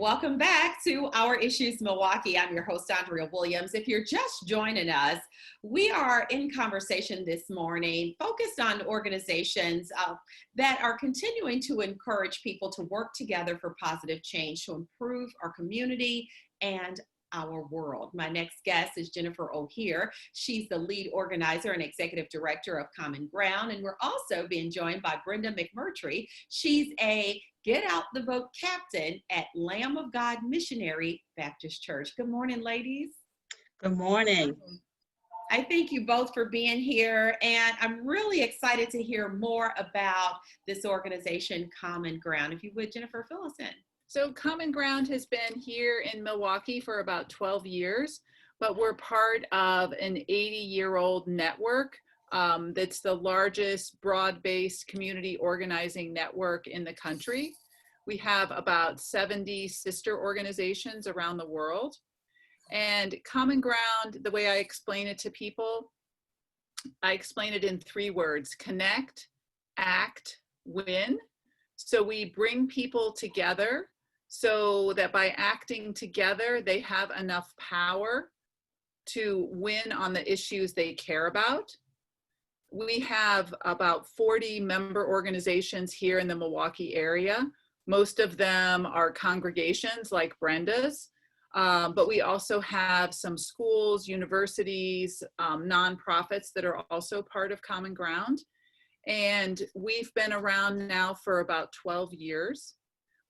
Welcome back to Our Issues Milwaukee. I'm your host, Andrea Williams. If you're just joining us, we are in conversation this morning focused on organizations that are continuing to encourage people to work together for positive change to improve our community and our world. My next guest is Jennifer O'Hear. She's the lead organizer and executive director of Common Ground. And we're also being joined by Brenda McMurtry. She's a Get Out the Vote captain at Lamb of God Missionary Baptist Church. Good morning, ladies. Good morning. I thank you both for being here, and I'm really excited to hear more about this organization, Common Ground. If you would, Jennifer, fill us in. So Common Ground has been here in Milwaukee for about 12 years, but we're part of an 80-year-old network that's the largest broad-based community organizing network in the country. We have about 70 sister organizations around the world. And Common Ground, the way I explain it to people, I explain it in 3 words: connect, act, win. So we bring people together so that by acting together, they have enough power to win on the issues they care about. We have about 40 member organizations here in the Milwaukee area. Most of them are congregations like Brenda's, but we also have some schools, universities, nonprofits that are also part of Common Ground. And we've been around now for about 12 years.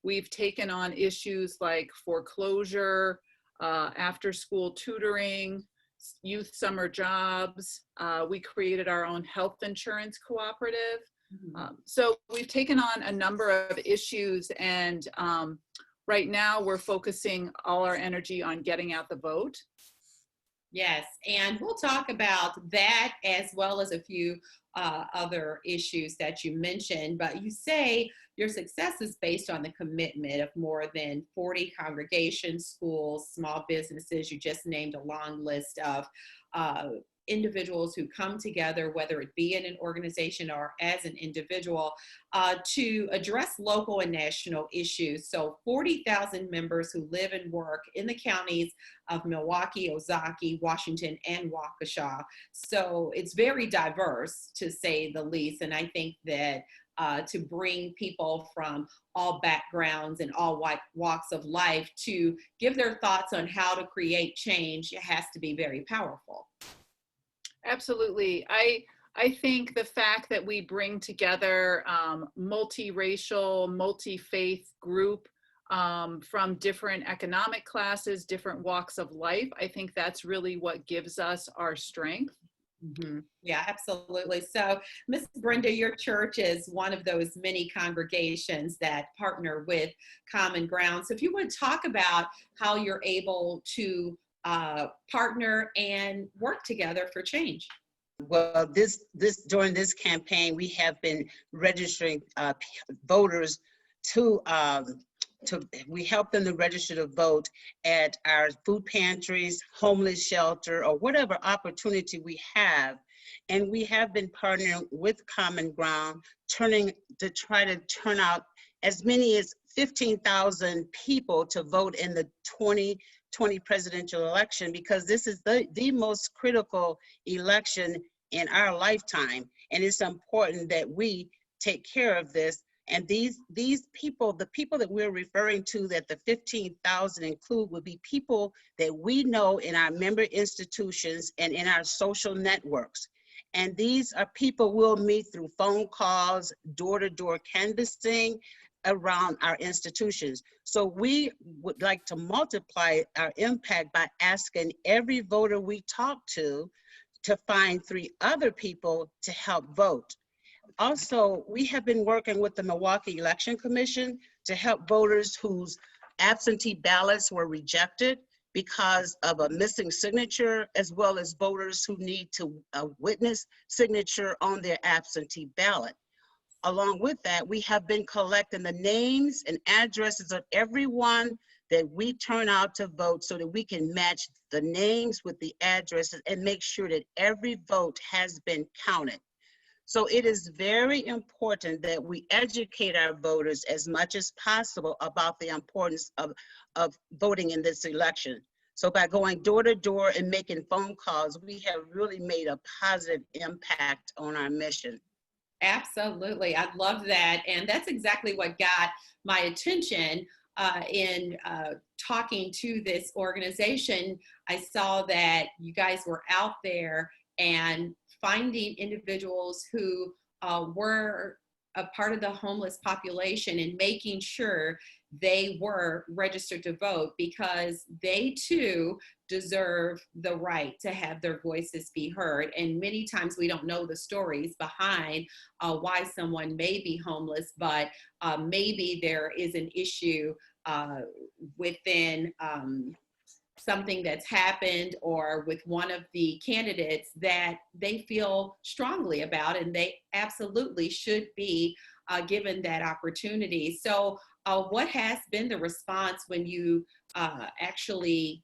We've taken on issues like foreclosure, after-school tutoring, youth summer jobs. We created our own health insurance cooperative. So we've taken on a number of issues, and right now we're focusing all our energy on getting out the vote. Yes, and we'll talk about that as well as a few other issues that you mentioned, but you say your success is based on the commitment of more than 40 congregations, schools, small businesses. You just named a long list of individuals who come together, whether it be in an organization or as an individual, to address local and national issues. So 40,000 members who live and work in the counties of Milwaukee, Ozaukee, Washington, and Waukesha. So it's very diverse, to say the least. And I think that to bring people from all backgrounds and all walks of life to give their thoughts on how to create change, it has to be very powerful. Absolutely. I think the fact that we bring together multiracial, multi-faith group from different economic classes, different walks of life, I think that's really what gives us our strength. Mm-hmm. Yeah, absolutely. So, Miss Brenda, your church is one of those many congregations that partner with Common Ground. So if you would talk about how you're able to partner and work together for change. Well, during this campaign, we have been registering voters to we help them to register to vote at our food pantries, homeless shelter, or whatever opportunity we have. And we have been partnering with Common Ground, to try to turn out as many as 15,000 people to vote in the 2020 presidential election, because this is the most critical election in our lifetime. And it's important that we take care of this. And these people, the people that we're referring to, that the 15,000 include, would be people that we know in our member institutions and in our social networks. And these are people we'll meet through phone calls, door-to-door canvassing around our institutions. So we would like to multiply our impact by asking every voter we talk to find 3 other people to help vote. Also, we have been working with the Milwaukee Election Commission to help voters whose absentee ballots were rejected because of a missing signature, as well as voters who need to witness signature on their absentee ballot. Along with that, we have been collecting the names and addresses of everyone that we turn out to vote, so that we can match the names with the addresses and make sure that every vote has been counted. So it is very important that we educate our voters as much as possible about the importance of voting in this election. So by going door to door and making phone calls, we have really made a positive impact on our mission. Absolutely. I love that. And that's exactly what got my attention in talking to this organization. I saw that you guys were out there and finding individuals who were a part of the homeless population and making sure they were registered to vote, because they too deserve the right to have their voices be heard. And many times we don't know the stories behind why someone may be homeless, but maybe there is an issue within something that's happened or with one of the candidates that they feel strongly about, and they absolutely should be given that opportunity. So what has been the response when you actually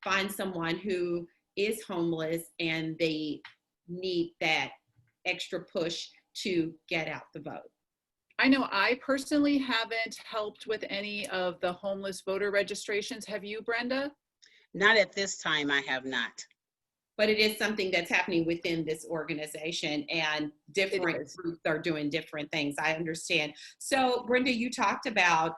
find someone who is homeless and they need that extra push to get out the vote? I know I personally haven't helped with any of the homeless voter registrations. Have you, Brenda? Not at this time, I have not. But it is something that's happening within this organization, and different groups are doing different things. I understand. So Brenda, you talked about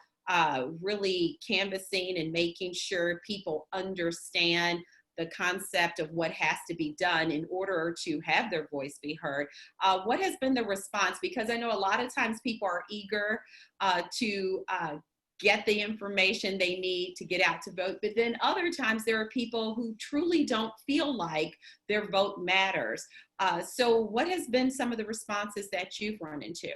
really canvassing and making sure people understand the concept of what has to be done in order to have their voice be heard. What has been the response? Because I know a lot of times people are eager to get the information they need to get out to vote, but then other times there are people who truly don't feel like their vote matters. So what has been some of the responses that you've run into?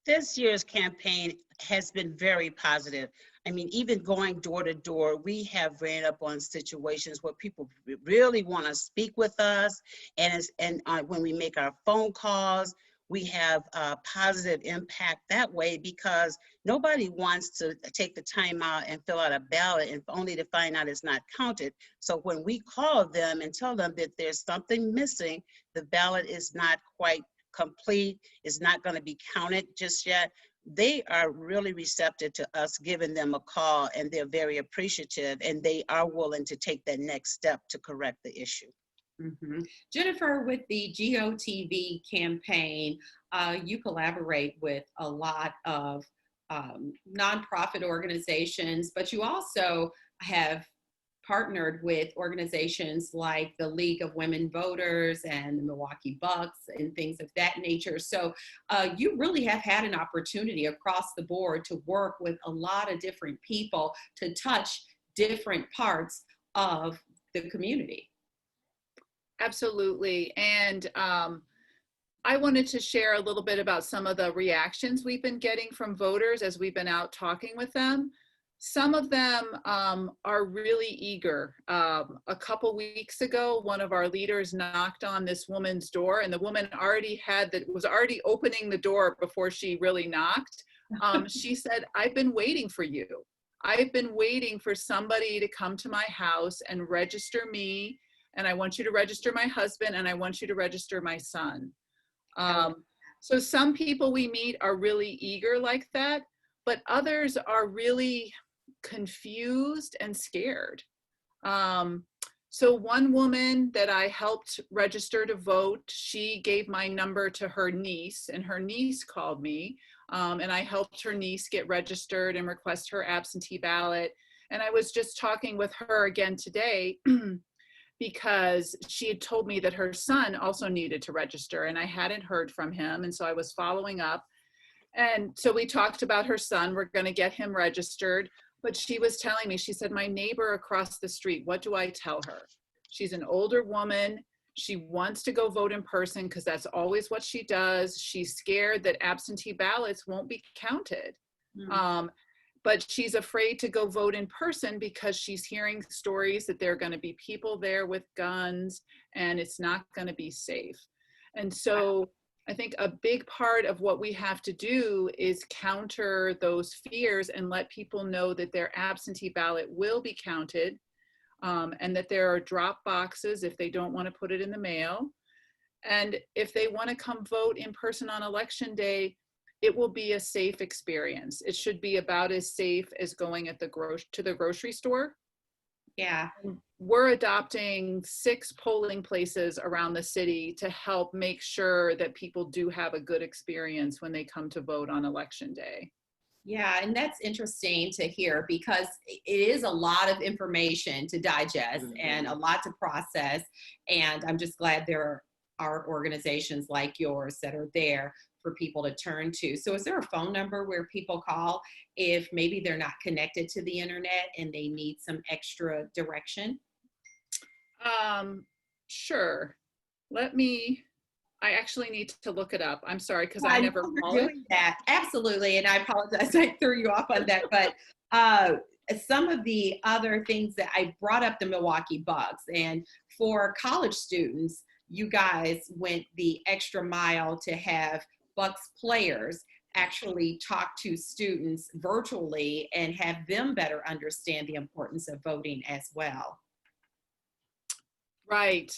This year's campaign has been very positive. I mean, even going door to door, we have ran up on situations where people really want to speak with us. And when we make our phone calls, we have a positive impact that way, because nobody wants to take the time out and fill out a ballot and only to find out it's not counted. So when we call them and tell them that there's something missing, the ballot is not quite complete, is not going to be counted just yet, they are really receptive to us giving them a call, and they're very appreciative, and they are willing to take that next step to correct the issue. Mm-hmm. Jennifer, with the GOTV campaign, you collaborate with a lot of nonprofit organizations, but you also have partnered with organizations like the League of Women Voters and the Milwaukee Bucks and things of that nature. So you really have had an opportunity across the board to work with a lot of different people to touch different parts of the community. Absolutely. And I wanted to share a little bit about some of the reactions we've been getting from voters as we've been out talking with them. Some of them are really eager. A couple weeks ago, one of our leaders knocked on this woman's door, and the woman was already opening the door before she really knocked. She said, "I've been waiting for you. I've been waiting for somebody to come to my house and register me, and I want you to register my husband, and I want you to register my son." So some people we meet are really eager like that, but others are really confused and scared. So one woman that I helped register to vote, she gave my number to her niece, and her niece called me, and I helped her niece get registered and request her absentee ballot. And I was just talking with her again today because she had told me that her son also needed to register, and I hadn't heard from him, and so I was following up. And so we talked about her son. We're going to get him registered. But she was telling me, she said, "My neighbor across the street, what do I tell her? She's an older woman. She wants to go vote in person because that's always what she does. She's scared that absentee ballots won't be counted. But she's afraid to go vote in person because she's hearing stories that there are going to be people there with guns and it's not going to be safe." And so I think a big part of what we have to do is counter those fears and let people know that their absentee ballot will be counted, and that there are drop boxes if they don't want to put it in the mail. And if they want to come vote in person on election day, it will be a safe experience. It should be about as safe as going at to the grocery store. Yeah. We're adopting 6 polling places around the city to help make sure that people do have a good experience when they come to vote on election day. Yeah, and that's interesting to hear because it is a lot of information to digest and a lot to process. And I'm just glad there are organizations like yours that are there for people to turn to. So is there a phone number where people call if maybe they're not connected to the internet and they need some extra direction? Sure. I actually need to look it up. I'm sorry, because I I know never you're call it. doing that. Absolutely. And I apologize. I threw you off on that. But some of the other things that I brought up the Milwaukee Bucks, and for college students, you guys went the extra mile to have Bucks players actually talk to students virtually and have them better understand the importance of voting as well. Right.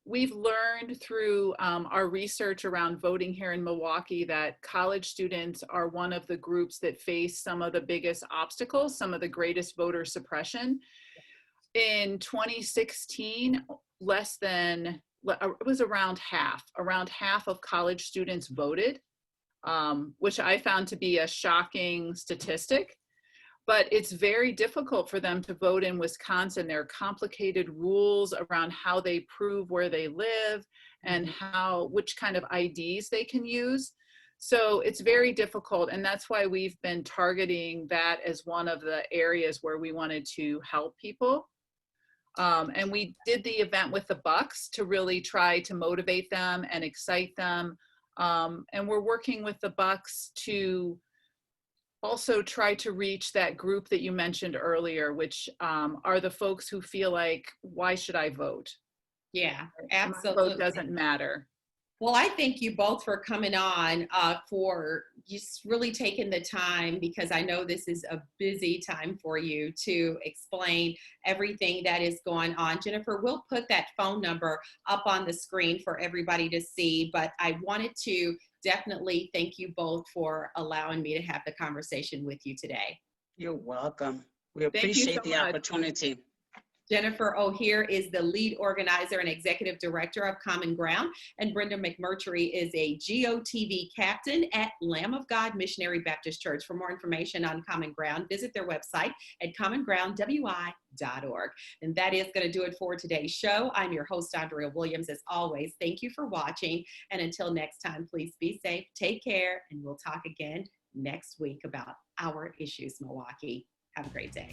We've learned through our research around voting here in Milwaukee that college students are one of the groups that face some of the biggest obstacles, some of the greatest voter suppression. In 2016, it was around half of college students voted, which I found to be a shocking statistic. But it's very difficult for them to vote in Wisconsin. There are complicated rules around how they prove where they live and which kind of IDs they can use. So it's very difficult. And that's why we've been targeting that as one of the areas where we wanted to help people. And we did the event with the Bucks to really try to motivate them and excite them. And we're working with the Bucks to also try to reach that group that you mentioned earlier, which are the folks who feel like, why should I vote? Yeah, My absolutely. vote doesn't matter. Well, I thank you both for coming on, for just really taking the time, because I know this is a busy time for you to explain everything that is going on. Jennifer, we'll put that phone number up on the screen for everybody to see, but I wanted to definitely thank you both for allowing me to have the conversation with you today. You're welcome. We Thank you appreciate so the much. opportunity. Jennifer O'Hear is the lead organizer and executive director of Common Ground, and Brenda McMurtry is a GOTV captain at Lamb of God Missionary Baptist Church. For more information on Common Ground, visit their website at commongroundwi.org. And that is going to do it for today's show. I'm your host, Andrea Williams. As always, thank you for watching. And until next time, please be safe, take care, and we'll talk again next week about our issues, Milwaukee. Have a great day.